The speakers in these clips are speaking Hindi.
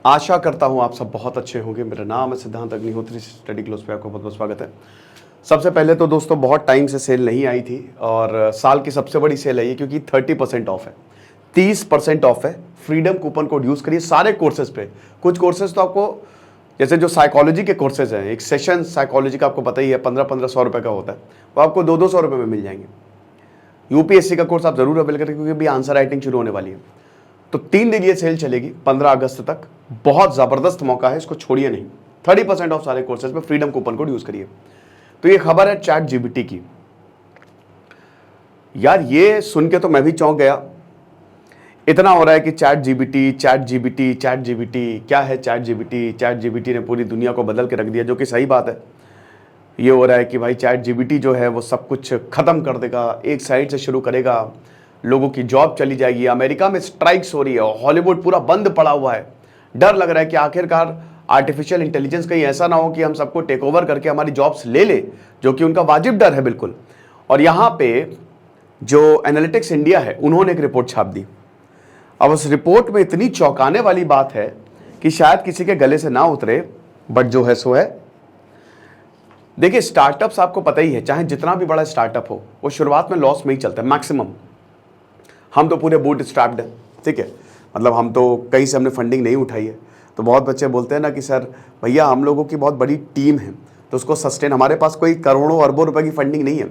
आशा करता हूँ आप सब बहुत अच्छे होंगे। मेरा नाम है सिद्धांत अग्निहोत्री, स्टडी क्लोज पे आपको बहुत बहुत स्वागत है। सबसे पहले तो दोस्तों बहुत टाइम से सेल नहीं आई थी और साल की सबसे बड़ी सेल आई है क्योंकि 30% ऑफ है, 30% ऑफ है। फ्रीडम कूपन कोड यूज़ करिए सारे कोर्सेज पे। कुछ कोर्सेज तो आपको, जैसे जो साइकोलॉजी के कोर्सेज हैं, एक सेशन साइकोलॉजी का आपको पता ही है 1500 रुपये का होता है, वो आपको 200 रुपये में मिल जाएंगे। यूपीएससी का कोर्स आप जरूर अवेल करें क्योंकि अभी आंसर राइटिंग शुरू होने वाली है। तो 3 दिन ये सेल चलेगी 15 अगस्त तक। बहुत ज़बरदस्त मौका है, इसको छोड़िए नहीं। 30% ऑफ सारे कोर्सेज में फ्रीडम कूपन कोड यूज़ करिए। तो ये खबर है चैट जीपीटी की। यार ये सुन के तो मैं भी चौंक गया। इतना हो रहा है कि chat GPT chat GPT chat GPT, क्या है चैट जीपीटी? चैट जीपीटी ने पूरी दुनिया को बदल के रख दिया, जो कि सही बात है। ये हो रहा है कि भाई चैट जीपीटी जो है वो सब कुछ खत्म कर देगा, एक साइड से शुरू करेगा, लोगों की जॉब चली जाएगी। अमेरिका में स्ट्राइक्स हो रही है, हॉलीवुड पूरा बंद पड़ा हुआ है। डर लग रहा है कि आखिरकार आर्टिफिशियल इंटेलिजेंस कहीं ऐसा ना हो कि हम सबको टेक ओवर करके हमारी जॉब्स ले ले, जो कि उनका वाजिब डर है बिल्कुल। और यहाँ पे जो एनालिटिक्स इंडिया है, उन्होंने एक रिपोर्ट छाप दी। अब उस रिपोर्ट में इतनी चौंकाने वाली बात है कि शायद किसी के गले से ना उतरे, बट जो है सो है। देखिए स्टार्टअप्स आपको पता ही है, चाहे जितना भी बड़ा स्टार्टअप हो, वो शुरुआत में लॉस में ही चलता है मैक्सिमम। हम तो पूरे बूट स्ट्रैप्ड हैं, ठीक है, मतलब हम तो कहीं से हमने फंडिंग नहीं उठाई है। तो बहुत बच्चे बोलते हैं ना कि सर भैया हम लोगों की बहुत बड़ी टीम है, तो उसको सस्टेन, हमारे पास कोई करोड़ों अरबों रुपए की फंडिंग नहीं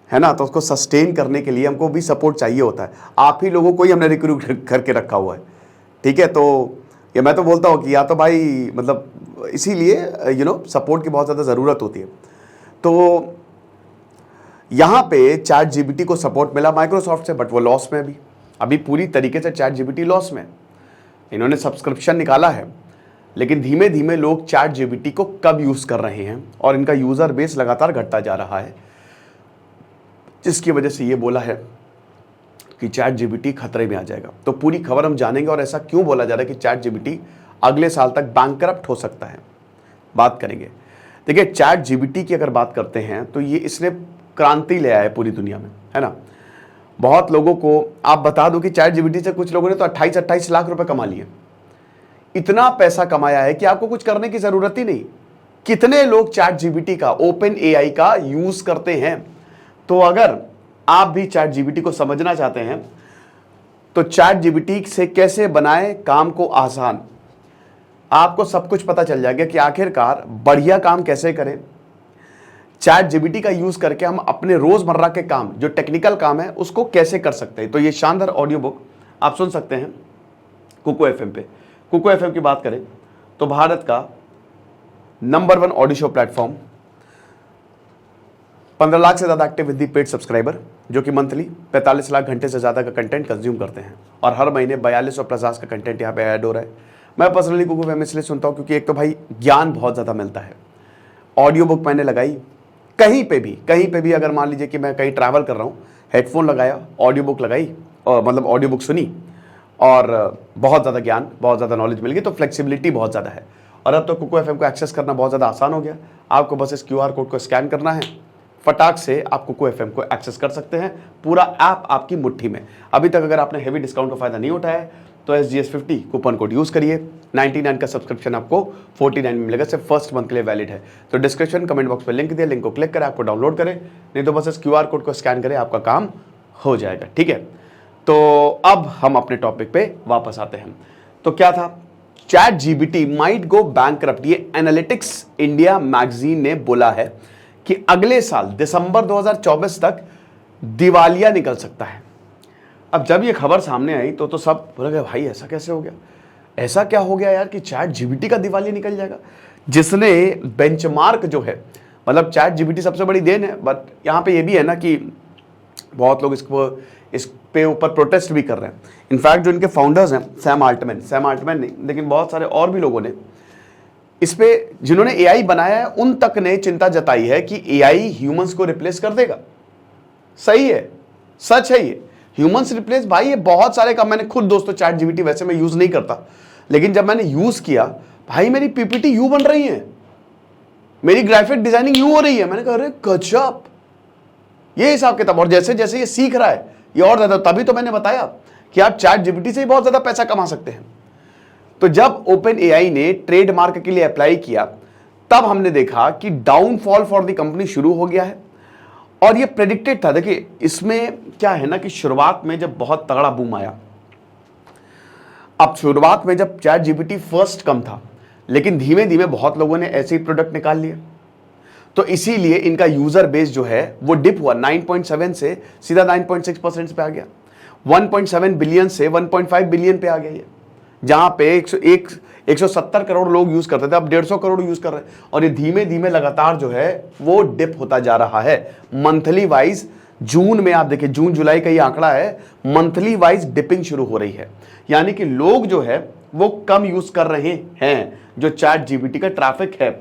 है ना, तो उसको सस्टेन करने के लिए हमको भी सपोर्ट चाहिए होता है। आप ही लोगों को ही हमने रिक्रूट करके रखा हुआ है, ठीक है। तो ये मैं तो बोलता हूँ कि या तो भाई मतलब इसीलिए सपोर्ट की बहुत ज़्यादा ज़रूरत होती है। तो यहाँ पे चैट जीपीटी को सपोर्ट मिला माइक्रोसॉफ्ट से, बट वो लॉस में अभी पूरी तरीके से चैट जीपीटी लॉस में। इन्होंने सब्सक्रिप्शन निकाला है, लेकिन धीमे धीमे लोग चैट जीपीटी को कब यूज़ कर रहे हैं और इनका यूज़र बेस लगातार घटता जा रहा है, जिसकी वजह से ये बोला है कि चैट जीपीटी खतरे में आ जाएगा। तो पूरी खबर हम जानेंगे और ऐसा क्यों बोला जा रहा है कि चैट जीपीटी अगले साल तक बैंकरप्ट हो सकता है, बात करेंगे। देखिए चैट जीपीटी की अगर बात करते हैं तो ये इसने क्रांति ले आया है पूरी दुनिया में, है ना। बहुत लोगों को आप बता दो कि चैट जीपीटी से कुछ लोगों ने तो 28 लाख रुपए कमा लिए। इतना पैसा कमाया है कि आपको कुछ करने की जरूरत ही नहीं। कितने लोग चैट जीपीटी का, ओपन एआई का यूज करते हैं। तो अगर आप भी चैट जीपीटी को समझना चाहते हैं तो चैट जीपीटी से कैसे बनाएं काम को आसान, आपको सब कुछ पता चल जाएगा कि आखिरकार बढ़िया काम कैसे करें। चैट जीपीटी का यूज करके हम अपने रोजमर्रा के काम, जो टेक्निकल काम है, उसको कैसे कर सकते हैं। तो ये शानदार ऑडियो बुक आप सुन सकते हैं कुकू एफएम पे। कुकू एफएम की बात करें तो भारत का number 1 audio show platform, 15 lakh से ज़्यादा एक्टिव विद पेड सब्सक्राइबर, जो कि मंथली 45 लाख घंटे से ज़्यादा का कंटेंट कंज्यूम करते हैं और हर महीने 4250 का कंटेंट यहाँ पे ऐड हो रहा है। मैं पर्सनली कुकू एफएम इसलिए सुनता हूँ क्योंकि एक तो भाई ज्ञान बहुत ज़्यादा मिलता है। ऑडियो बुक मैंने लगाई, कहीं पे भी अगर मान लीजिए कि मैं कहीं ट्रैवल कर रहा हूँ, हेडफोन लगाया, ऑडियो बुक लगाई और मतलब ऑडियो बुक सुनी और बहुत ज़्यादा ज्ञान, बहुत ज़्यादा नॉलेज मिल गई। तो फ्लेक्सिबिलिटी बहुत ज़्यादा है और अब तो कुकू एफएम को एक्सेस करना बहुत ज़्यादा आसान हो गया। आपको बस इस क्यूआर कोड को स्कैन करना है, फटाक से आप कुकू एफएम को एक्सेस कर सकते हैं। पूरा ऐप आपकी मुट्ठी में। अभी तक अगर आपने हेवी डिस्काउंट का फायदा नहीं उठाया है तो SGS50 कूपन कोड यूज़ करिए। 99 का सब्सक्रिप्शन आपको 49 में मिलेगा, सिर्फ फर्स्ट मंथ के लिए वैलिड है। तो डिस्क्रिप्शन कमेंट बॉक्स में लिंक दिया, लिंक को क्लिक करें, आपको डाउनलोड करें, नहीं तो बस इस क्यूआर कोड को स्कैन करें, आपका काम हो जाएगा, ठीक है। तो अब हम अपने टॉपिक पे वापस आते हैं। तो क्या था, chat GPT might go bankrupt. ये एनालिटिक्स इंडिया मैगजीन ने बोला है कि अगले साल दिसंबर 2024 तक दिवालिया निकल सकता है। अब जब ये खबर सामने आई तो सब बोला गया भाई ऐसा कैसे हो गया, ऐसा क्या हो गया यार कि चैट जीपीटी का दिवालिया निकल जाएगा, जिसने बेंचमार्क जो है, मतलब चैट जीपीटी सबसे बड़ी देन है, बट यहाँ पे ये भी है ना कि बहुत लोग इस पे ऊपर प्रोटेस्ट भी कर रहे हैं। इनफैक्ट जो इनके फाउंडर्स हैं सैम आल्टमैन नहीं, लेकिन बहुत सारे और भी लोगों ने इस पे, जिन्होंने एआई बनाया है, उन तक ने चिंता जताई है कि एआई ह्यूमंस को रिप्लेस कर देगा। सही है, सच है ये, ह्यूमंस रिप्लेस, भाई ये बहुत सारे काम। मैंने खुद दोस्तों चैट जीपीटी वैसे मैं यूज नहीं करता, लेकिन जब मैंने यूज किया भाई मेरी पीपीटी यू बन रही है, मेरी ग्राफिक डिजाइनिंग यू हो रही है। मैंने कहा अरे गजब, ये हिसाब किताब। और जैसे जैसे ये सीख रहा है ये और ज्यादा, तभी तो मैंने बताया कि आप चैट जीपीटी से ही बहुत ज्यादा पैसा कमा सकते हैं। तो जब ओपन एआई ने ट्रेडमार्क के लिए अप्लाई किया तब हमने देखा कि डाउनफॉल फॉर द कंपनी शुरू हो गया है और ये प्रेडिक्टेड था। देखिए इसमें क्या है ना कि शुरुआत में जब बहुत तगड़ा बूम आया, अब शुरुआत में जब चैट जीपीटी फर्स्ट कम था, लेकिन धीमे धीमे बहुत लोगों ने ऐसे ही प्रोडक्ट निकाल लिए, तो इसीलिए इनका यूजर बेस जो है वो डिप हुआ 9.7 से सीधा 9.6% पे आ गया, 1.7 बिलियन से 1.5 बिलियन पे आ गया ये, जहां पे 170 करोड़ लोग यूज करते थे, अब 150 करोड़ यूज कर रहे हैं। और ये धीमे धीमे लगातार जो है वो डिप होता जा रहा है मंथली वाइज। जून में आप देखिए, जून जुलाई का ये आंकड़ा है, मंथली वाइज डिपिंग शुरू हो रही है, यानी कि लोग जो है वो कम यूज कर रहे हैं जो चैट जीपीटी का ट्रैफिक है।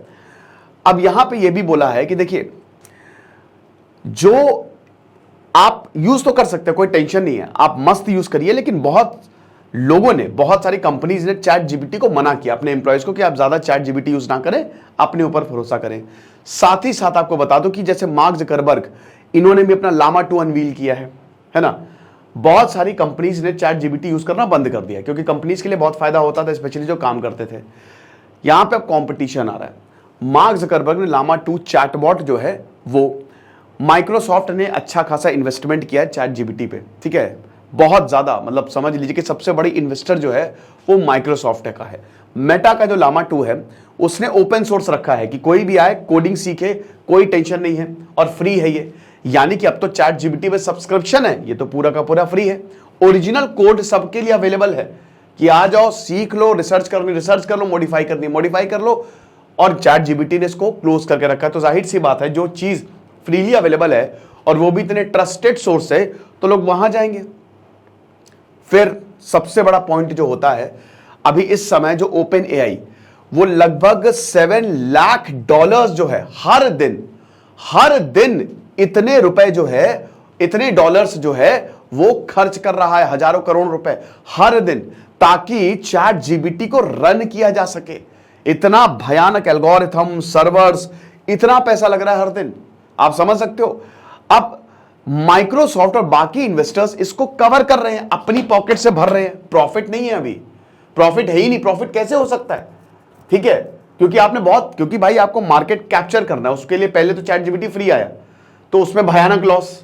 अब यहां पे ये भी बोला है कि देखिए जो आप यूज तो कर सकते हैं, कोई टेंशन नहीं है, आप मस्त यूज करिए, लेकिन बहुत लोगों ने, बहुत सारी कंपनीज ने चैट जीपीटी को मना किया अपने एम्प्लॉयज को कि आप ज्यादा चैट जीपीटी यूज ना करें, अपने ऊपर भरोसा करें। साथ ही साथ आपको बता दो कि जैसे मार्क ज़करबर्ग, इन्होंने भी अपना लामा 2 अनवील किया है ना। बहुत सारी कंपनीज ने चैट जीपीटी यूज करना बंद कर दिया क्योंकि कंपनीज के लिए बहुत फायदा होता था, स्पेशली जो काम करते थे। यहां पे अब कॉम्पिटिशन आ रहा है। मार्क ज़करबर्ग ने लामा 2 चैटबॉट जो है वो, माइक्रोसॉफ्ट ने अच्छा खासा इन्वेस्टमेंट किया है चैट जीपीटी पे, ठीक है, बहुत ज्यादा, मतलब समझ लीजिए कि सबसे बड़ी इन्वेस्टर जो है वो माइक्रोसॉफ्ट का है। मेटा का जो लामा 2 है उसने ओपन सोर्स रखा है कि कोई भी आए कोडिंग सीखे, कोई टेंशन नहीं है, और फ्री है ये, यानी कि अब तो चैट जीपीटी पे सब्सक्रिप्शन है, ये तो पूरा का पूरा फ्री है। ओरिजिनल कोड सबके लिए अवेलेबल है कि आ जाओ, सीख लो, रिसर्च कर लो, मॉडिफाई कर लो, और चैट जीपीटी ने इसको क्लोज करके रखा है। तो जाहिर सी बात है, जो चीज फ्रीली अवेलेबल है और वो भी इतने ट्रस्टेड सोर्स है, तो लोग वहां जाएंगे। फिर सबसे बड़ा पॉइंट जो होता है, अभी इस समय जो ओपन एआई, वो लगभग $7 लाख जो है हर दिन इतने रुपए जो है, इतने डॉलर्स जो है वो खर्च कर रहा है, हजारों करोड़ रुपए हर दिन, ताकि चैट जीपीटी को रन किया जा सके। इतना भयानक एल्गोरिथम, सर्वर्स, इतना पैसा लग रहा है हर दिन, आप समझ सकते हो। अब माइक्रोसॉफ्ट और बाकी इन्वेस्टर्स इसको कवर कर रहे हैं, अपनी पॉकेट से भर रहे हैं। प्रॉफिट नहीं है, अभी प्रॉफिट है ही नहीं, प्रॉफिट कैसे हो सकता है, ठीक है, क्योंकि भाई आपको मार्केट कैप्चर करना है, उसके लिए पहले तो चैट जीपीटी फ्री आया, तो उसमें भयानक लॉस,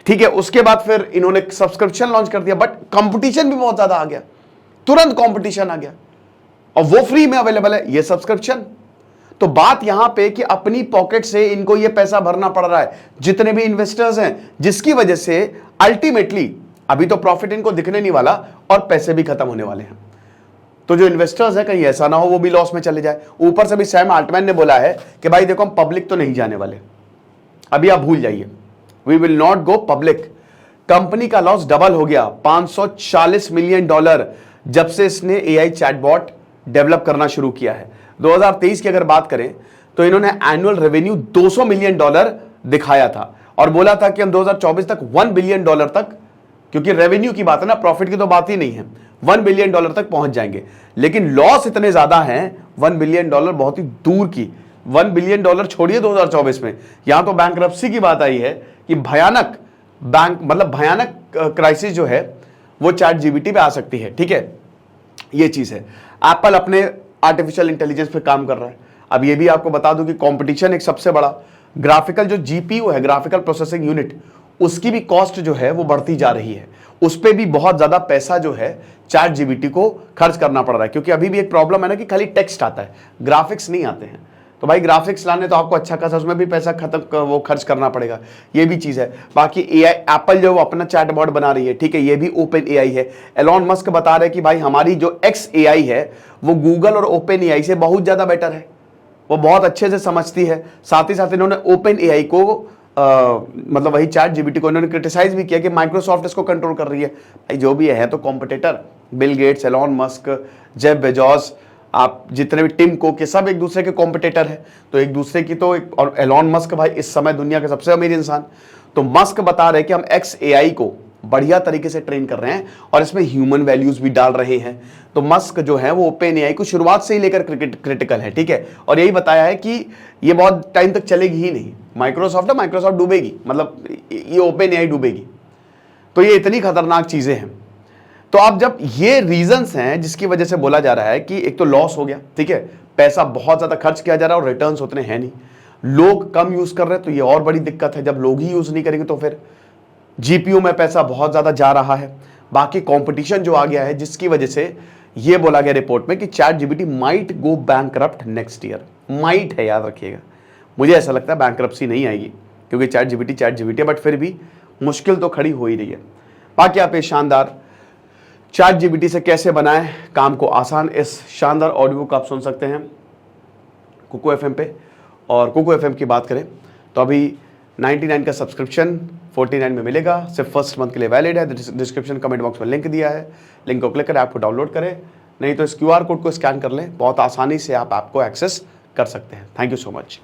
ठीक है। उसके बाद फिर इन्होंने सब्सक्रिप्शन लॉन्च कर दिया, बट कंपटीशन भी बहुत ज्यादा आ गया, तुरंत कंपटीशन आ गया, और वो फ्री में अवेलेबल है, ये सब्सक्रिप्शन। तो बात यहां पे कि अपनी पॉकेट से इनको ये पैसा भरना पड़ रहा है, जितने भी इन्वेस्टर्स हैं, जिसकी वजह से अल्टीमेटली अभी तो प्रॉफिट इनको दिखने नहीं वाला और पैसे भी खत्म होने वाले हैं। तो जो इन्वेस्टर्स है, कहीं ऐसा ना हो वो भी लॉस में चले जाए। ऊपर से भी सैम अल्टमैन ने बोला है कि भाई देखो, हम पब्लिक तो नहीं जाने वाले, अभी आप भूल जाइए, we will not go public. Company का लॉस डबल हो गया, $540 मिलियन जब से इसने एआई चैटबॉट डेवलप करना शुरू किया है। 2023 की अगर बात करें तो इन्होंने एनुअल रेवेन्यू $200 मिलियन दिखाया था और बोला था कि हम 2024 तक $1 बिलियन तक, क्योंकि रेवेन्यू की बात है ना, प्रॉफिट की तो बात ही नहीं है, $1 बिलियन तक पहुंच जाएंगे। लेकिन लॉस इतने ज्यादा हैं, $1 बिलियन बहुत ही दूर की, $1 बिलियन छोड़िए 2024 में, यहां तो बैंकरप्सी की बात आई है कि भयानक भयानक क्राइसिस जो है वो चैट जीपीटी पे आ सकती है, ठीक है, ये चीज है। एप्पल अपने आर्टिफिशियल इंटेलिजेंस पे काम कर रहा है। अब ये भी आपको बता दूं कि कंपटीशन एक सबसे बड़ा, ग्राफिकल जो जीपीयू है, ग्राफिकल प्रोसेसिंग यूनिट, उसकी भी कॉस्ट जो है वो बढ़ती जा रही है, उस पे भी बहुत ज्यादा पैसा जो है चैट जीपीटी को खर्च करना पड़ रहा है, क्योंकि अभी भी एक प्रॉब्लम है ना कि खाली टेक्स्ट आता है, ग्राफिक्स नहीं आते हैं। तो भाई ग्राफिक्स लाने तो आपको अच्छा खासा उसमें भी पैसा वो खर्च करना पड़ेगा, ये भी चीज है। बाकी एआई, एप्पल जो अपना चैटबॉट बना रही है, ठीक है, ये भी ओपन एआई है। एलॉन मस्क बता रहे कि भाई हमारी जो एक्स एआई है वो गूगल और ओपन एआई से बहुत ज्यादा बेटर है, वो बहुत अच्छे से समझती है। साथ ही साथ इन्होंने ओपन एआई को मतलब वही चैट जीपीटी को इन्होंने क्रिटिसाइज भी किया कि माइक्रोसॉफ्ट इसको कंट्रोल कर रही है। भाई जो भी है तो competitor, Bill Gates, Elon Musk, Jeff Bezos, आप जितने भी टिम कुक, के सब एक दूसरे के कॉम्पिटिटर है, तो एक दूसरे की तो और एलॉन मस्क भाई इस समय दुनिया के सबसे अमीर इंसान। तो मस्क बता रहे कि हम एक्स एआई को बढ़िया तरीके से ट्रेन कर रहे हैं और इसमें ह्यूमन वैल्यूज भी डाल रहे हैं। तो मस्क जो है वो ओपन एआई को शुरुआत से ही लेकर क्रिटिकल है, ठीक है, और यही बताया है कि ये बहुत टाइम तक चलेगी ही नहीं। माइक्रोसॉफ्ट है, माइक्रोसॉफ्ट डूबेगी, मतलब ये ओपन एआई डूबेगी। तो ये इतनी खतरनाक चीजें हैं। तो आप जब ये रीजंस हैं जिसकी वजह से बोला जा रहा है कि एक तो लॉस हो गया, ठीक है, पैसा बहुत ज्यादा खर्च किया जा रहा है और रिटर्न्स उतने हैं नहीं, लोग कम यूज कर रहे हैं, तो ये और बड़ी दिक्कत है। जब लोग ही यूज नहीं करेंगे तो फिर जीपीयू में पैसा बहुत ज्यादा जा रहा है, बाकी कंपटीशन जो आ गया है, जिसकी वजह से ये बोला गया रिपोर्ट में कि chat GPT might go bankrupt next year. Might है, याद रखिएगा। मुझे ऐसा लगता है बैंकरप्सी नहीं आएगी, क्योंकि चैट जीपीटी है, बट फिर भी मुश्किल तो खड़ी हो ही रही है। बाकी आप ये शानदार चैट जीपीटी से कैसे बनाएं काम को आसान, इस शानदार ऑडियो को आप सुन सकते हैं कुकू एफएम पे। और कुकू एफएम की बात करें तो अभी 99 का सब्सक्रिप्शन 49 में मिलेगा, सिर्फ फर्स्ट मंथ के लिए वैलिड है। डिस्क्रिप्शन कमेंट बॉक्स में लिंक दिया है, लिंक को क्लिक करें, ऐप को डाउनलोड करें, नहीं तो इस QR कोड को स्कैन कर लें, बहुत आसानी से आप ऐप को एक्सेस कर सकते हैं। Thank you so much.